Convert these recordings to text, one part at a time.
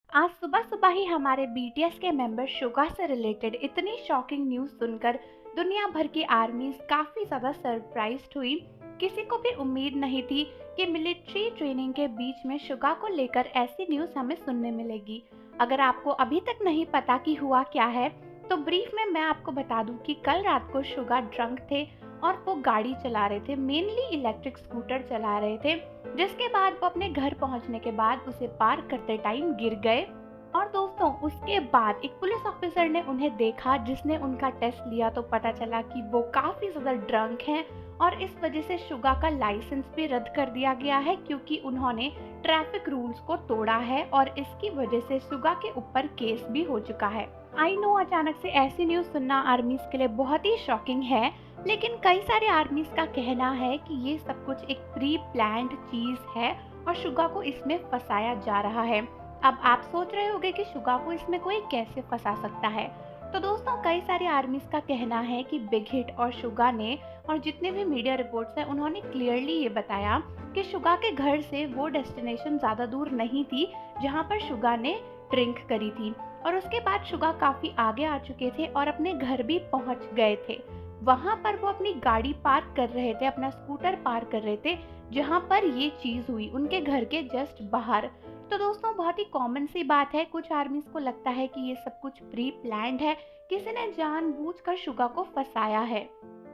आज सुबह सुबह ही हमारे बीटीएस के मेंबर शुगा से रिलेटेड इतनी शॉकिंग न्यूज़ सुनकर दुनिया भर की आर्मीज काफ़ी ज़्यादा सरप्राइज्ड हुई। किसी को भी उम्मीद नहीं थी कि मिलिट्री ट्रेनिंग के बीच में शुगा को लेकर ऐसी न्यूज़ हमें सुनने मिलेगी। अगर आपको अभी तक नहीं पता कि हुआ क्या है, तो ब्रीफ में मैं आपको बता दूं कि कल रात को शुगा ड्रंक थे और वो गाड़ी चला रहे थे, मेनली इलेक्ट्रिक स्कूटर चला रहे थे, जिसके बाद वो अपने घर पहुंचने के बाद उसे पार करते टाइम गिर गए। और दोस्तों, उसके बाद एक पुलिस ऑफिसर ने उन्हें देखा, जिसने उनका टेस्ट लिया तो पता चला कि वो काफ़ी ज़्यादा ड्रंक हैं और इस वजह से शुगा का लाइसेंस भी रद्द कर दिया गया है, क्योंकि उन्होंने ट्रैफिक रूल्स को तोड़ा है और इसकी वजह से शुगा के ऊपर केस भी हो चुका है। आई नो अचानक से ऐसी न्यूज़ सुनना आर्मीज के लिए बहुत ही शॉकिंग है, लेकिन कई सारे आर्मीज का कहना है कि ये सब कुछ एक प्री प्लान्ड चीज़ है और शुगा को इसमें फंसाया जा रहा है। अब आप सोच रहे होंगे कि शुगा को इसमें कोई कैसे फंसा सकता है। तो दोस्तों, कई सारे आर्मीज का कहना है कि बिग हिट और शुगा ने, और जितने भी मीडिया रिपोर्ट्स हैं, उन्होंने क्लियरली ये बताया कि शुगा के घर से वो डेस्टिनेशन ज़्यादा दूर नहीं थी जहाँ पर शुगा ने ड्रिंक करी थी, और उसके बाद शुगा काफ़ी आगे आ चुके थे और अपने घर भी पहुँच गए थे। वहाँ पर वो अपनी गाड़ी पार्क कर रहे थे, अपना स्कूटर पार्क कर रहे थे, जहाँ पर ये चीज़ हुई उनके घर के जस्ट बाहर। तो दोस्तों, बहुत ही कॉमन सी बात है, कुछ आर्मीज को लगता है कि ये सब कुछ प्री प्लान्ड है, किसी ने जानबूझकर शुगा को फंसाया है।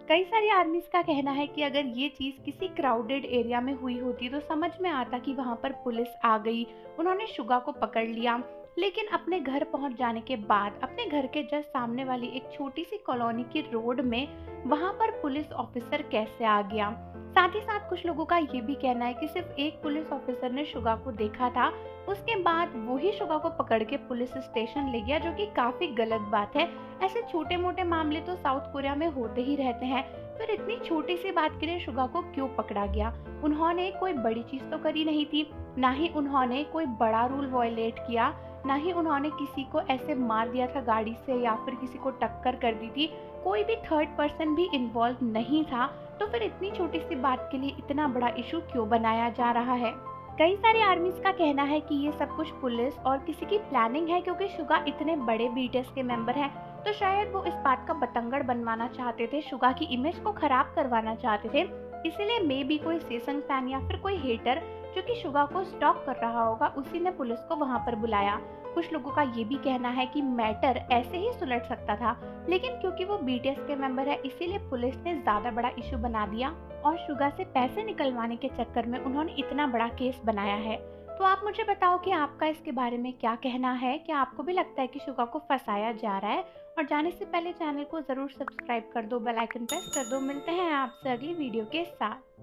कई सारी आर्मीज का कहना है कि अगर ये चीज़ किसी क्राउडेड एरिया में हुई होती तो समझ में आता कि वहाँ पर पुलिस आ गई, उन्होंने शुगा को पकड़ लिया, लेकिन अपने घर पहुँच जाने के बाद अपने घर के जस्ट सामने वाली एक छोटी सी कॉलोनी की रोड में वहाँ पर पुलिस ऑफिसर कैसे आ गया। साथ ही साथ कुछ लोगों का ये भी कहना है कि सिर्फ एक पुलिस ऑफिसर ने शुगा को देखा था, उसके बाद वही शुगा को पकड़ के पुलिस स्टेशन ले गया, जो कि काफ़ी गलत बात है। ऐसे छोटे मोटे मामले तो साउथ कोरिया में होते ही रहते हैं, फिर इतनी छोटी सी बात के लिए शुगा को क्यों पकड़ा गया? उन्होंने कोई बड़ी चीज़ तो करी नहीं थी, ना ही उन्होंने कोई बड़ा रूल वायलेट किया, ना ही उन्होंने किसी को ऐसे मार दिया था गाड़ी से या फिर किसी को टक्कर कर दी थी। कोई भी थर्ड पर्सन भी इन्वॉल्व नहीं था, तो फिर इतनी छोटी सी बात के लिए इतना बड़ा इशू क्यों बनाया जा रहा है? कई सारे आर्मीज का कहना है कि ये सब कुछ पुलिस और किसी की प्लानिंग है, क्योंकि शुगा इतने बड़े बीटीएस के मेंबर हैं, तो शायद वो इस बात का बतंगड़ बनवाना चाहते थे, शुगा की इमेज को खराब करवाना चाहते थे। इसीलिए मे बी कोई सेसंग फैन या फिर कोई हेटर जो कि शुगा को स्टॉक कर रहा होगा, उसी ने पुलिस को वहां पर बुलाया। कुछ लोगों का ये भी कहना है कि मैटर ऐसे ही सुलझ सकता था, लेकिन क्योंकि वो बीटीएस के मेंबर है, इसीलिए पुलिस ने ज्यादा बड़ा इशू बना दिया और शुगा से पैसे निकलवाने के चक्कर में उन्होंने इतना बड़ा केस बनाया है। तो आप मुझे बताओ कि आपका इसके बारे में क्या कहना है? क्या आपको भी लगता है कि शुगा को फंसाया जा रहा है? और जाने से पहले चैनल को जरूर सब्सक्राइब कर दो, बेल आइकन प्रेस कर दो। मिलते हैं आपसे अगली वीडियो के साथ।